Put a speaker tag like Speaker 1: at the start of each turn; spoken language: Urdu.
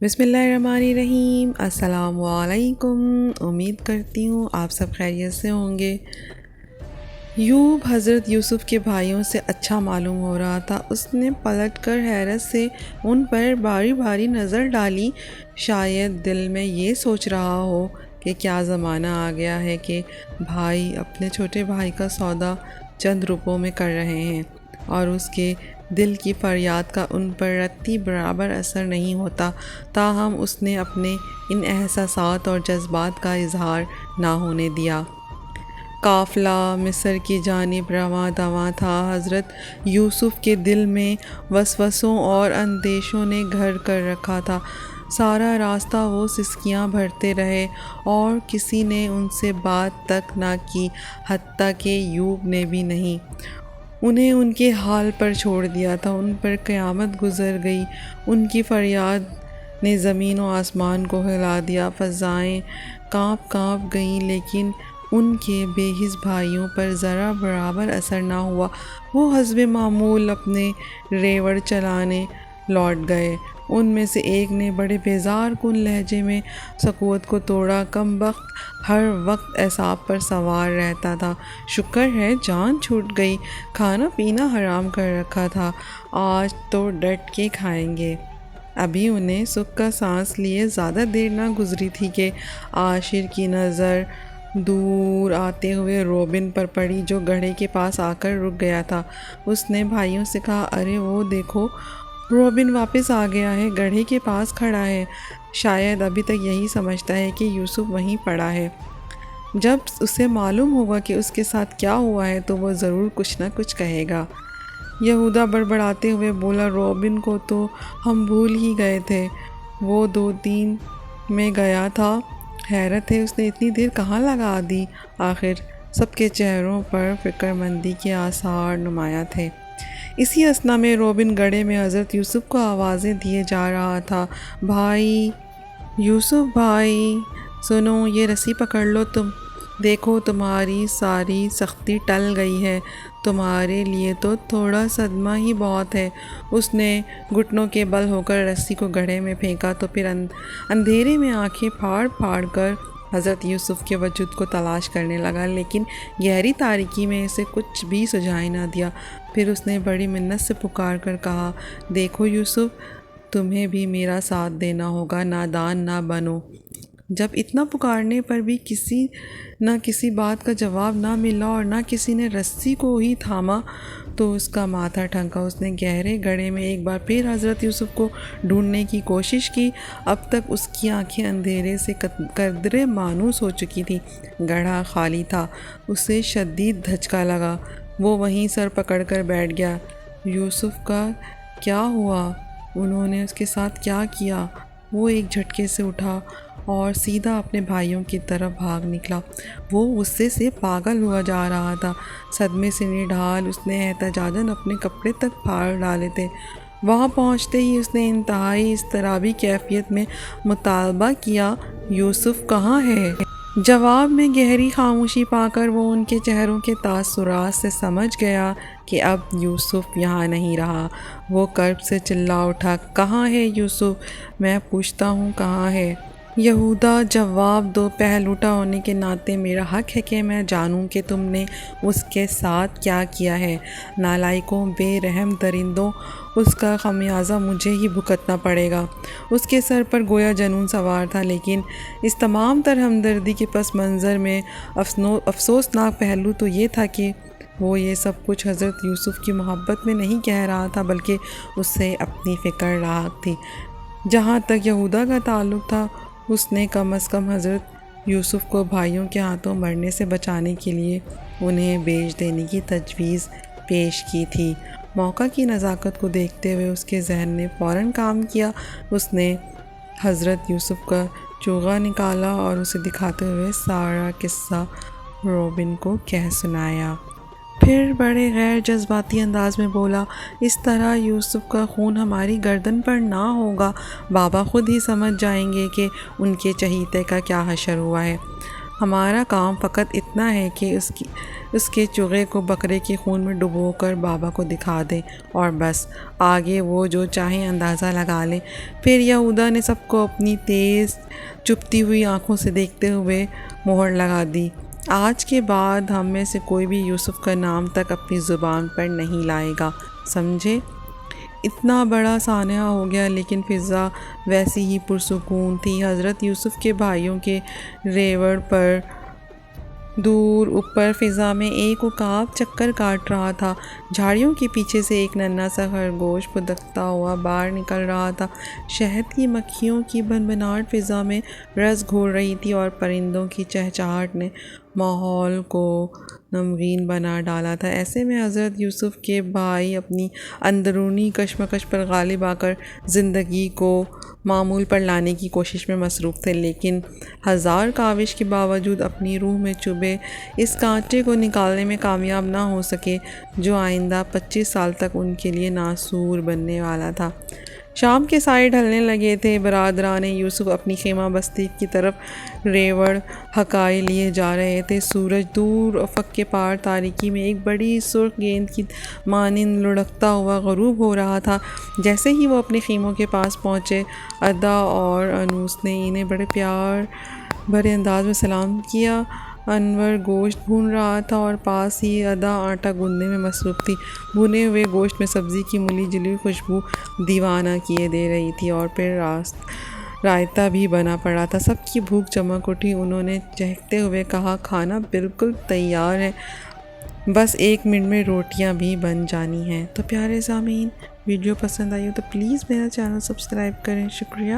Speaker 1: بسم اللہ الرحمن الرحیم۔ السلام علیکم۔ امید کرتی ہوں آپ سب خیریت سے ہوں گے۔ یوب حضرت یوسف کے بھائیوں سے اچھا معلوم ہو رہا تھا۔ اس نے پلٹ کر حیرت سے ان پر باری باری نظر ڈالی۔ شاید دل میں یہ سوچ رہا ہو کہ کیا زمانہ آ گیا ہے کہ بھائی اپنے چھوٹے بھائی کا سودا چند روپوں میں کر رہے ہیں، اور اس کے دل کی فریاد کا ان پر رتی برابر اثر نہیں ہوتا۔ تاہم اس نے اپنے ان احساسات اور جذبات کا اظہار نہ ہونے دیا۔ قافلہ مصر کی جانب رواں دواں تھا۔ حضرت یوسف کے دل میں وسوسوں اور اندیشوں نے گھر کر رکھا تھا۔ سارا راستہ وہ سسکیاں بھرتے رہے اور کسی نے ان سے بات تک نہ کی، حتیٰ کہ یوب نے بھی نہیں۔ انہیں ان کے حال پر چھوڑ دیا تھا۔ ان پر قیامت گزر گئی۔ ان کی فریاد نے زمین و آسمان کو ہلا دیا۔ فضائیں کانپ گئیں، لیکن ان کے بے حس بھائیوں پر ذرا برابر اثر نہ ہوا۔ وہ حسب معمول اپنے ریوڑ چلانے لوٹ گئے۔ ان میں سے ایک نے بڑے بیزار کن لہجے میں سکوت کو توڑا۔ کم بخت ہر وقت اعصاب پر سوار رہتا تھا۔ شکر ہے جان چھوٹ گئی، کھانا پینا حرام کر رکھا تھا، آج تو ڈٹ کے کھائیں گے۔ ابھی انہیں سکھ کا سانس لیے زیادہ دیر نہ گزری تھی کہ عاشر کی نظر دور آتے ہوئے روبن پر پڑی، جو گڑھے کے پاس آ کر رک گیا تھا۔ اس نے بھائیوں سے کہا، ارے وہ دیکھو، روبن واپس آ گیا ہے، گڑھے کے پاس کھڑا ہے۔ شاید ابھی تک یہی سمجھتا ہے کہ یوسف وہیں پڑا ہے۔ جب اسے معلوم ہوگا کہ اس کے ساتھ کیا ہوا ہے تو وہ ضرور کچھ نہ کچھ کہے گا۔ یہودا بڑبڑاتے ہوئے بولا، روبن کو تو ہم بھول ہی گئے تھے، وہ 2-3 میں گیا تھا۔ حیرت ہے اس نے اتنی دیر کہاں لگا دی۔ آخر سب کے چہروں پر فکر مندی کے آثار نمایاں تھے۔ اسی اثنا میں روبن گڑھے میں حضرت یوسف کو آوازیں دیے جا رہا تھا، بھائی یوسف بھائی، سنو، یہ رسی پکڑ لو، تم دیکھو تمہاری ساری سختی ٹل گئی ہے، تمہارے لیے تو تھوڑا صدمہ ہی بہت ہے۔ اس نے گھٹنوں کے بل ہو کر رسی کو گڑھے میں پھینکا تو پھر اندھیرے میں آنکھیں پھاڑ پھاڑ کر حضرت یوسف کے وجود کو تلاش کرنے لگا، لیکن گہری تاریکی میں اسے کچھ بھی سجھائی نہ دیا۔ پھر اس نے بڑی منت سے پکار کر کہا، دیکھو یوسف، تمہیں بھی میرا ساتھ دینا ہوگا، نادان نہ بنو۔ جب اتنا پکارنے پر بھی کسی نہ کسی بات کا جواب نہ ملا اور نہ کسی نے رسی کو ہی تھاما تو اس کا ماتھا ٹھنکا۔ اس نے گہرے گڑھے میں ایک بار پھر حضرت یوسف کو ڈھونڈنے کی کوشش کی۔ اب تک اس کی آنکھیں اندھیرے سے قدرے مانوس ہو چکی تھی۔ گڑھا خالی تھا۔ اسے شدید دھچکا لگا۔ وہ وہیں سر پکڑ کر بیٹھ گیا۔ یوسف کا کیا ہوا؟ انہوں نے اس کے ساتھ کیا کیا؟ وہ ایک جھٹکے سے اٹھا اور سیدھا اپنے بھائیوں کی طرف بھاگ نکلا۔ وہ غصے سے پاگل ہوا جا رہا تھا۔ صدمے سے نڈھال اس نے احتجاجاً اپنے کپڑے تک پھاڑ ڈالے تھے۔ وہاں پہنچتے ہی اس نے انتہائی اضطرابی کیفیت میں مطالبہ کیا، یوسف کہاں ہے؟ جواب میں گہری خاموشی پا کر وہ ان کے چہروں کے تاثرات سے سمجھ گیا کہ اب یوسف یہاں نہیں رہا۔ وہ کرب سے چلا اٹھا، کہاں ہے یوسف؟ میں پوچھتا ہوں کہاں ہے؟ یہودا جواب دو، پہلوٹا ہونے کے ناطے میرا حق ہے کہ میں جانوں کہ تم نے اس کے ساتھ کیا کیا ہے۔ نالائقوں، بے رحم درندوں، اس کا خمیازہ مجھے ہی بھگتنا پڑے گا۔ اس کے سر پر گویا جنون سوار تھا، لیکن اس تمام تر ہمدردی کے پس منظر میں افسوسناک پہلو تو یہ تھا کہ وہ یہ سب کچھ حضرت یوسف کی محبت میں نہیں کہہ رہا تھا، بلکہ اس سے اپنی فکر لاحق تھی۔ جہاں تک یہودا کا تعلق تھا، اس نے کم از کم حضرت یوسف کو بھائیوں کے ہاتھوں مرنے سے بچانے کے لیے انہیں بیچ دینے کی تجویز پیش کی تھی۔ موقع کی نزاکت کو دیکھتے ہوئے اس کے ذہن نے فوراً کام کیا۔ اس نے حضرت یوسف کا چوغا نکالا اور اسے دکھاتے ہوئے سارا قصہ روبن کو کہہ سنایا۔ پھر بڑے غیر جذباتی انداز میں بولا، اس طرح یوسف کا خون ہماری گردن پر نہ ہوگا، بابا خود ہی سمجھ جائیں گے کہ ان کے چہیتے کا کیا حشر ہوا ہے۔ ہمارا کام فقط اتنا ہے کہ اس کے چوغے کو بکرے کے خون میں ڈبو کر بابا کو دکھا دیں اور بس، آگے وہ جو چاہیں اندازہ لگا لیں۔ پھر یہودا نے سب کو اپنی تیز چپتی ہوئی آنکھوں سے دیکھتے ہوئے مہر لگا دی۔ آج کے بعد ہم میں سے کوئی بھی یوسف کا نام تک اپنی زبان پر نہیں لائے گا، سمجھے؟ اتنا بڑا سانحہ ہو گیا، لیکن فضا ویسی ہی پرسکون تھی۔ حضرت یوسف کے بھائیوں کے ریوڑ پر دور اوپر فضا میں ایک عقاب چکر کاٹ رہا تھا۔ جھاڑیوں کے پیچھے سے ایک ننھا سا خرگوش پھدکتا ہوا باہر نکل رہا تھا۔ شہد کی مکھیوں کی بھنبھناہٹ فضا میں رس گھول رہی تھی اور پرندوں کی چہچہاہٹ نے ماحول کو نمگین بنا ڈالا تھا۔ ایسے میں حضرت یوسف کے بھائی اپنی اندرونی کشمکش پر غالب آ کر زندگی کو معمول پر لانے کی کوشش میں مصروف تھے، لیکن ہزار کاوش کے باوجود اپنی روح میں چبھے اس کانٹے کو نکالنے میں کامیاب نہ ہو سکے جو آئندہ 25 سال تک ان کے لیے ناسور بننے والا تھا۔ شام کے سائے ڈھلنے لگے تھے۔ برادران یوسف اپنی خیمہ بستی کی طرف ریوڑ ہکائے لیے جا رہے تھے۔ سورج دور افق کے پار تاریکی میں ایک بڑی سرخ گیند کی مانند لڑھکتا ہوا غروب ہو رہا تھا۔ جیسے ہی وہ اپنے خیموں کے پاس پہنچے، ادا اور انوس نے انہیں بڑے پیار بھرے انداز میں سلام کیا۔ انور گوشت بھون رہا تھا اور پاس ہی ادا آٹا گوندنے میں مصروف تھی۔ بھنے ہوئے گوشت میں سبزی کی ملی جلی خوشبو دیوانہ کیے دے رہی تھی اور پھر رائتہ بھی بنا پڑا تھا۔ سب کی بھوک چمک اٹھی۔ انہوں نے چہکتے ہوئے کہا، کھانا بالکل تیار ہے، بس 1 منٹ میں روٹیاں بھی بن جانی ہیں۔ تو پیارے سامعین، ویڈیو پسند آئی ہو تو پلیز میرا چینل سبسکرائب کریں۔ شکریہ۔